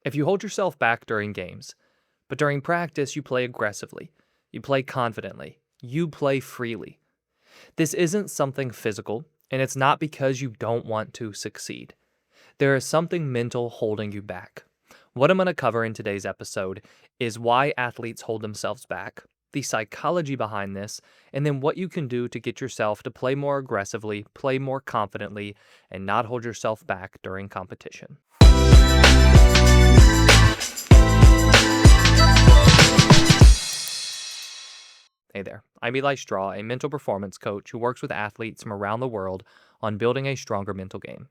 If you hold yourself back during games, but during practice you play aggressively, you play confidently, you play freely. This isn't something physical, and it's not because you don't want to succeed. There is something mental holding you back. What I'm going to cover in today's episode is why athletes hold themselves back, the psychology behind this, and then what you can do to get yourself to play more aggressively, play more confidently, and not hold yourself back during competition. Hey there, I'm Eli Straw, a mental performance coach who works with athletes from around the world on building a stronger mental game.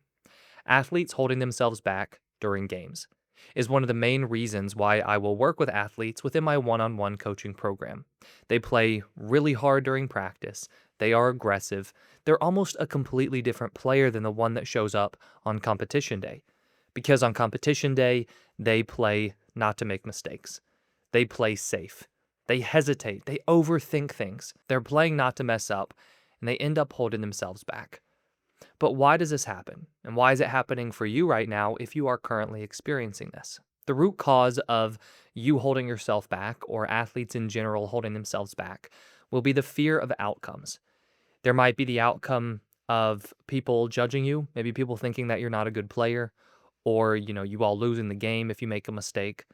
Athletes holding themselves back during games is one of the main reasons why I will work with athletes within my one-on-one coaching program. They play really hard during practice, they are aggressive, they're almost a completely different player than the one that shows up on competition day. Because on competition day, they play not to make mistakes. They play safe. They hesitate. They overthink things. They're playing not to mess up, and they end up holding themselves back. But why does this happen? And why is it happening for you right now if you are currently experiencing this? The root cause of you holding yourself back, or athletes in general holding themselves back, will be the fear of outcomes. There might be the outcome of people judging you, maybe people thinking that you're not a good player, or you all losing the game if you make a mistake.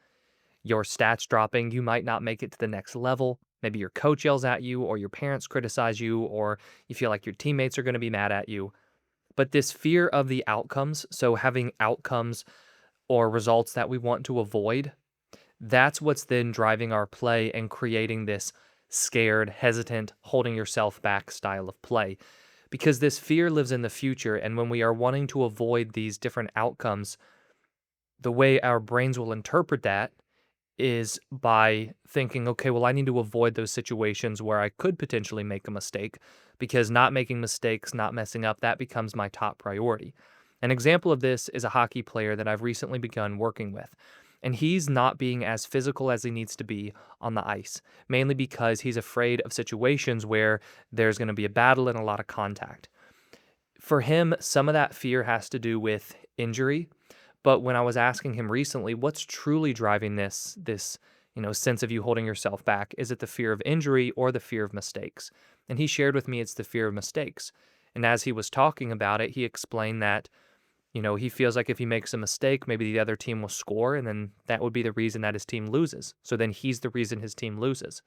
Your stats dropping, you might not make it to the next level. Maybe your coach yells at you, or your parents criticize you, or you feel like your teammates are going to be mad at you. But this fear of the outcomes, so having outcomes or results that we want to avoid, that's what's then driving our play and creating this scared, hesitant, holding yourself back style of play. Because this fear lives in the future, and when we are wanting to avoid these different outcomes, the way our brains will interpret that is by thinking, okay, well, I need to avoid those situations where I could potentially make a mistake because not making mistakes, not messing up, that becomes my top priority. An example of this is a hockey player that I've recently begun working with. And he's not being as physical as he needs to be on the ice, mainly because he's afraid of situations where there's going to be a battle and a lot of contact. For him, some of that fear has to do with injury, but when I was asking him recently, what's truly driving this sense of you holding yourself back? Is it the fear of injury or the fear of mistakes? And he shared with me it's the fear of mistakes. And as he was talking about it, he explained that, he feels like if he makes a mistake, maybe the other team will score, and then that would be the reason that his team loses. So then he's the reason his team loses.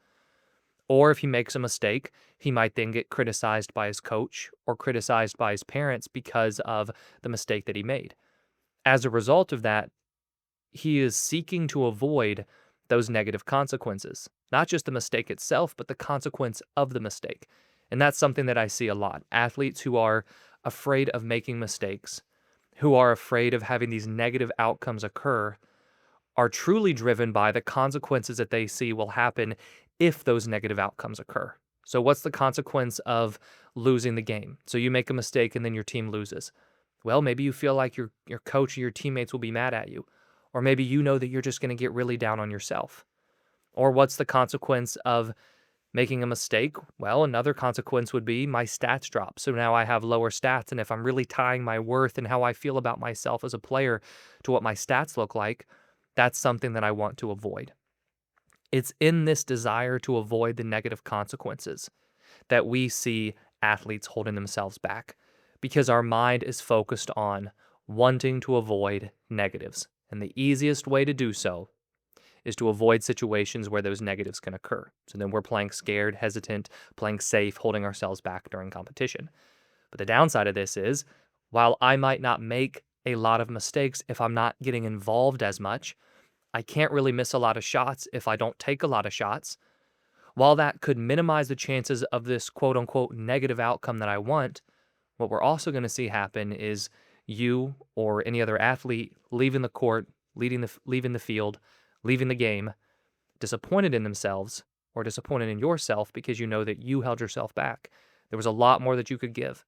Or if he makes a mistake, he might then get criticized by his coach or criticized by his parents because of the mistake that he made. As a result of that, he is seeking to avoid those negative consequences, not just the mistake itself, but the consequence of the mistake. And that's something that I see a lot. Athletes who are afraid of making mistakes, who are afraid of having these negative outcomes occur, are truly driven by the consequences that they see will happen if those negative outcomes occur. So what's the consequence of losing the game? So you make a mistake and then your team loses. Well, maybe you feel like your coach or your teammates will be mad at you. Or maybe you know that you're just going to get really down on yourself. Or what's the consequence of making a mistake? Well, another consequence would be my stats drop. So now I have lower stats. And if I'm really tying my worth and how I feel about myself as a player to what my stats look like, that's something that I want to avoid. It's in this desire to avoid the negative consequences that we see athletes holding themselves back, because our mind is focused on wanting to avoid negatives. And the easiest way to do so is to avoid situations where those negatives can occur. So then we're playing scared, hesitant, playing safe, holding ourselves back during competition. But the downside of this is, while I might not make a lot of mistakes if I'm not getting involved as much, I can't really miss a lot of shots if I don't take a lot of shots. While that could minimize the chances of this quote unquote negative outcome that I want, what we're also going to see happen is you or any other athlete leaving the court, leaving the field, leaving the game, disappointed in themselves or disappointed in yourself because you know that you held yourself back. There was a lot more that you could give.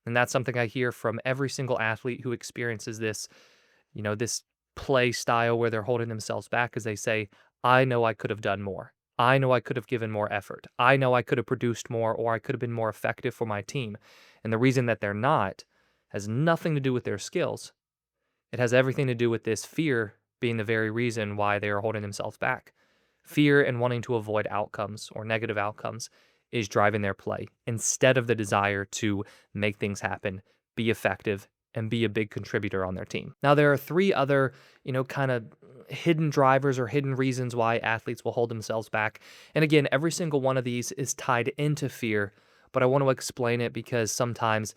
And that's something I hear from every single athlete who experiences this play style where they're holding themselves back, as they say, I know I could have done more. I know I could have given more effort. I know I could have produced more, or I could have been more effective for my team. And the reason that they're not has nothing to do with their skills. It has everything to do with this fear being the very reason why they are holding themselves back. Fear and wanting to avoid outcomes or negative outcomes is driving their play instead of the desire to make things happen, be effective, and be a big contributor on their team. Now, there are three other, kind of hidden drivers or hidden reasons why athletes will hold themselves back. And again, every single one of these is tied into fear, but I want to explain it because sometimes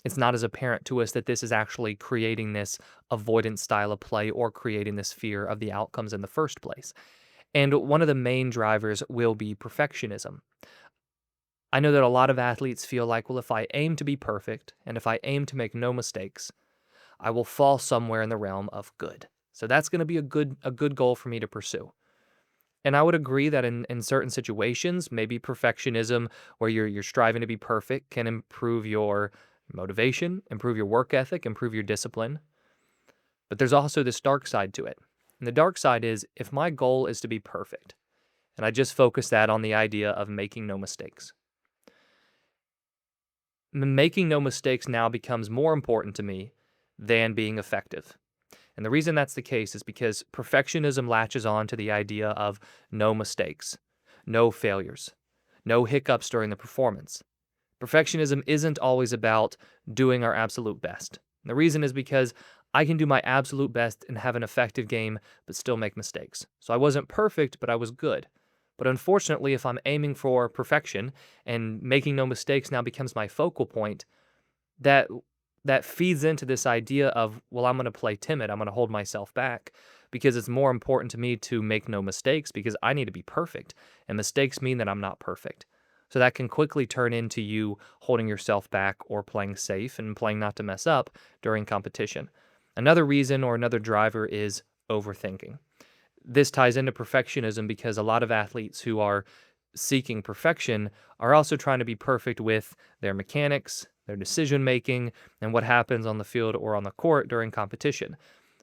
it's not as apparent to us that this is actually creating this avoidance style of play or creating this fear of the outcomes in the first place. And one of the main drivers will be perfectionism. I know that a lot of athletes feel like, well, if I aim to be perfect and if I aim to make no mistakes, I will fall somewhere in the realm of good. So that's going to be a good goal for me to pursue. And I would agree that in certain situations, maybe perfectionism, where you're striving to be perfect, can improve your motivation, improve your work ethic, improve your discipline. But there's also this dark side to it. And the dark side is if my goal is to be perfect, and I just focus that on the idea of making no mistakes. Making no mistakes now becomes more important to me than being effective. And the reason that's the case is because perfectionism latches on to the idea of no mistakes, no failures, no hiccups during the performance. Perfectionism isn't always about doing our absolute best. And the reason is because I can do my absolute best and have an effective game, but still make mistakes. So I wasn't perfect, but I was good. But unfortunately, if I'm aiming for perfection and making no mistakes now becomes my focal point, that that feeds into this idea of, well, I'm going to play timid. I'm going to hold myself back because it's more important to me to make no mistakes because I need to be perfect. And mistakes mean that I'm not perfect. So that can quickly turn into you holding yourself back or playing safe and playing not to mess up during competition. Another reason or another driver is overthinking. This ties into perfectionism because a lot of athletes who are seeking perfection are also trying to be perfect with their mechanics, their decision making, and what happens on the field or on the court during competition.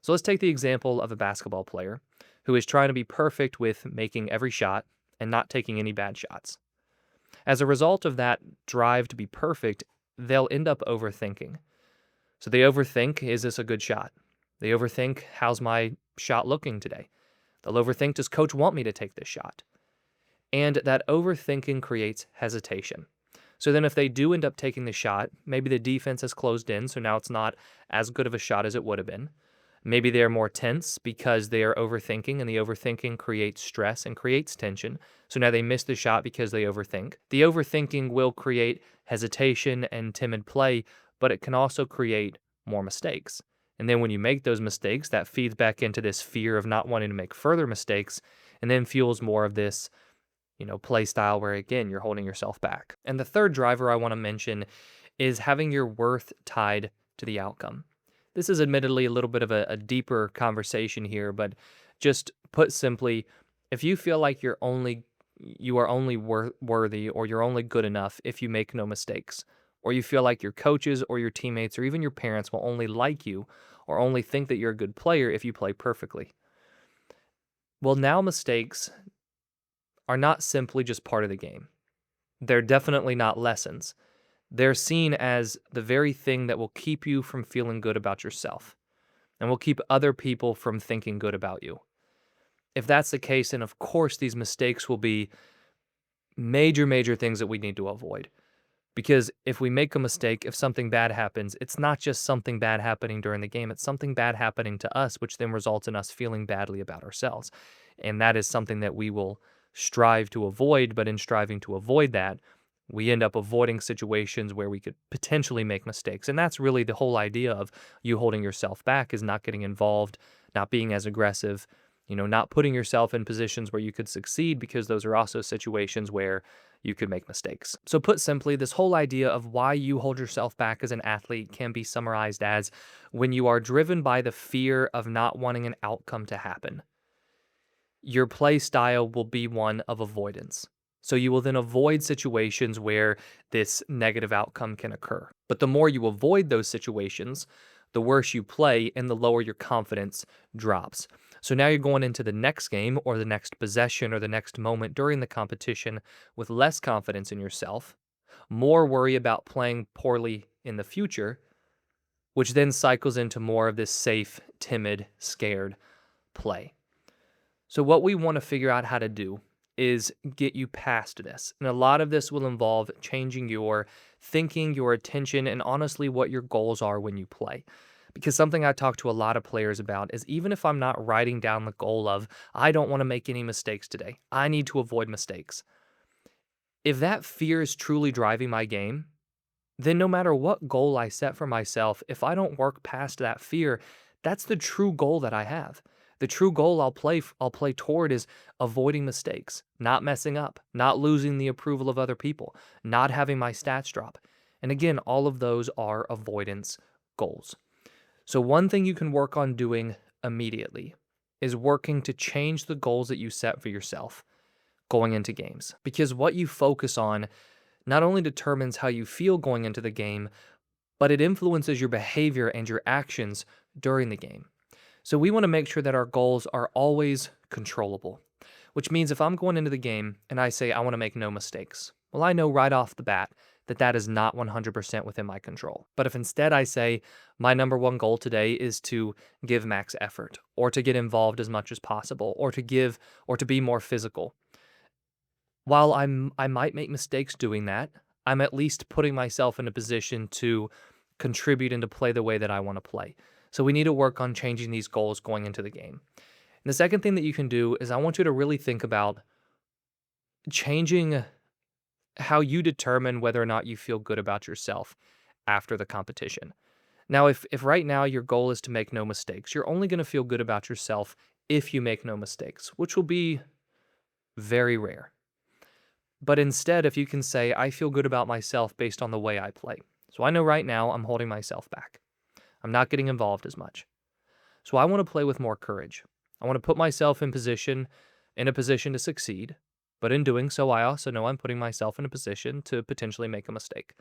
So let's take the example of a basketball player who is trying to be perfect with making every shot and not taking any bad shots. As a result of that drive to be perfect, they'll end up overthinking. So they overthink, is this a good shot? They overthink, how's my shot looking today? They'll overthink, does coach want me to take this shot? And that overthinking creates hesitation. So then if they do end up taking the shot, maybe the defense has closed in, so now it's not as good of a shot as it would have been. Maybe they're more tense because they are overthinking, and the overthinking creates stress and creates tension. So now they miss the shot because they overthink. The overthinking will create hesitation and timid play, but it can also create more mistakes. And then when you make those mistakes, that feeds back into this fear of not wanting to make further mistakes, and then fuels more of this play style where again, you're holding yourself back. And the third driver I want to mention is having your worth tied to the outcome. This is admittedly a little bit of a deeper conversation here, but just put simply, if you feel like you are only worthy or you're only good enough if you make no mistakes, or you feel like your coaches or your teammates or even your parents will only like you or only think that you're a good player if you play perfectly. Well, now mistakes are not simply just part of the game. They're definitely not lessons. They're seen as the very thing that will keep you from feeling good about yourself and will keep other people from thinking good about you. If that's the case, then of course these mistakes will be major, major things that we need to avoid. Because if we make a mistake, if something bad happens, it's not just something bad happening during the game, it's something bad happening to us, which then results in us feeling badly about ourselves. And that is something that we will strive to avoid, but in striving to avoid that, we end up avoiding situations where we could potentially make mistakes. And that's really the whole idea of you holding yourself back, is not getting involved, not being as aggressive, not putting yourself in positions where you could succeed, because those are also situations where you could make mistakes. So put simply, this whole idea of why you hold yourself back as an athlete can be summarized as when you are driven by the fear of not wanting an outcome to happen, your play style will be one of avoidance. So you will then avoid situations where this negative outcome can occur. But the more you avoid those situations, the worse you play and the lower your confidence drops. So now you're going into the next game or the next possession or the next moment during the competition with less confidence in yourself, more worry about playing poorly in the future, which then cycles into more of this safe, timid, scared play. So, what we want to figure out how to do is get you past this. And a lot of this will involve changing your thinking, your attention, and honestly, what your goals are when you play. Because something I talk to a lot of players about is even if I'm not writing down the goal of, I don't want to make any mistakes today, I need to avoid mistakes. If that fear is truly driving my game, then no matter what goal I set for myself, if I don't work past that fear, that's the true goal that I have. The true goal I'll play toward is avoiding mistakes, not messing up, not losing the approval of other people, not having my stats drop. And again, all of those are avoidance goals. So one thing you can work on doing immediately is working to change the goals that you set for yourself going into games. Because what you focus on not only determines how you feel going into the game, but it influences your behavior and your actions during the game. So we want to make sure that our goals are always controllable, which means if I'm going into the game and I say I want to make no mistakes, well, I know right off the bat that that is not 100% within my control. But if instead I say my number one goal today is to give max effort or to get involved as much as possible or to be more physical, while I might make mistakes doing that, I'm at least putting myself in a position to contribute and to play the way that I want to play. So we need to work on changing these goals going into the game. And the second thing that you can do is I want you to really think about changing how you determine whether or not you feel good about yourself after the competition. Now, if right now your goal is to make no mistakes, you're only going to feel good about yourself if you make no mistakes, which will be very rare. But instead, if you can say, I feel good about myself based on the way I play. So I know right now I'm holding myself back. I'm not getting involved as much. So I want to play with more courage. I want to put myself in a position to succeed. But in doing so, I also know I'm putting myself in a position to potentially make a mistake.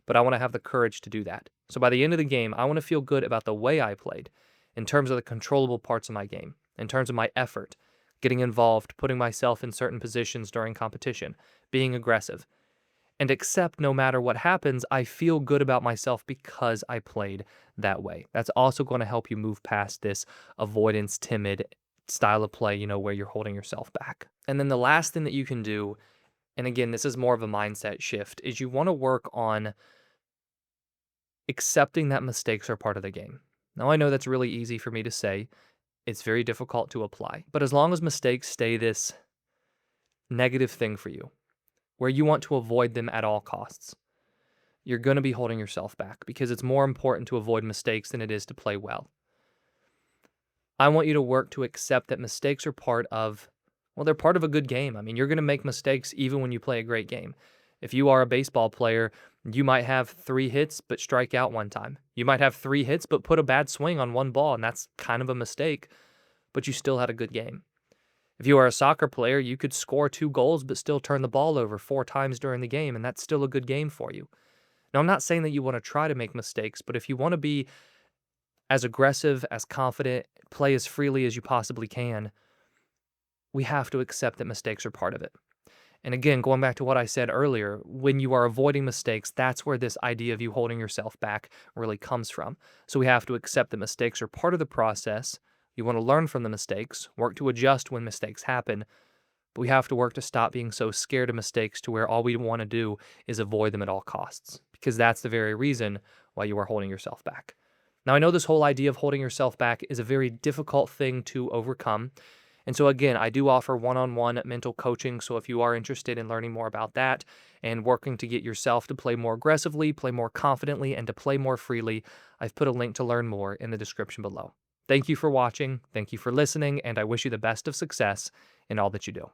But I want to have the courage to do that. So by the end of the game, I want to feel good about the way I played in terms of the controllable parts of my game, in terms of my effort, getting involved, putting myself in certain positions during competition, being aggressive, and accept no matter what happens, I feel good about myself because I played that way. That's also going to help you move past this avoidance, timid style of play, where you're holding yourself back. And then the last thing that you can do, and again, this is more of a mindset shift, is you want to work on accepting that mistakes are part of the game. Now, I know that's really easy for me to say. It's very difficult to apply. But as long as mistakes stay this negative thing for you, where you want to avoid them at all costs, you're going to be holding yourself back because it's more important to avoid mistakes than it is to play well. I want you to work to accept that mistakes are they're part of a good game. I mean, you're going to make mistakes even when you play a great game. If you are a baseball player, you might have 3 hits but strike out one time. You might have 3 hits but put a bad swing on one ball, and that's kind of a mistake, but you still had a good game. If you are a soccer player, you could score 2 goals but still turn the ball over 4 times during the game, and that's still a good game for you. Now, I'm not saying that you want to try to make mistakes, but if you want to be as aggressive, as confident, play as freely as you possibly can, we have to accept that mistakes are part of it. And again, going back to what I said earlier, when you are avoiding mistakes, that's where this idea of you holding yourself back really comes from. So we have to accept that mistakes are part of the process. You want to learn from the mistakes, work to adjust when mistakes happen, but we have to work to stop being so scared of mistakes to where all we want to do is avoid them at all costs, because that's the very reason why you are holding yourself back. Now, I know this whole idea of holding yourself back is a very difficult thing to overcome. And so again, I do offer one-on-one mental coaching. So if you are interested in learning more about that and working to get yourself to play more aggressively, play more confidently, and to play more freely, I've put a link to learn more in the description below. Thank you for watching. Thank you for listening. And I wish you the best of success in all that you do.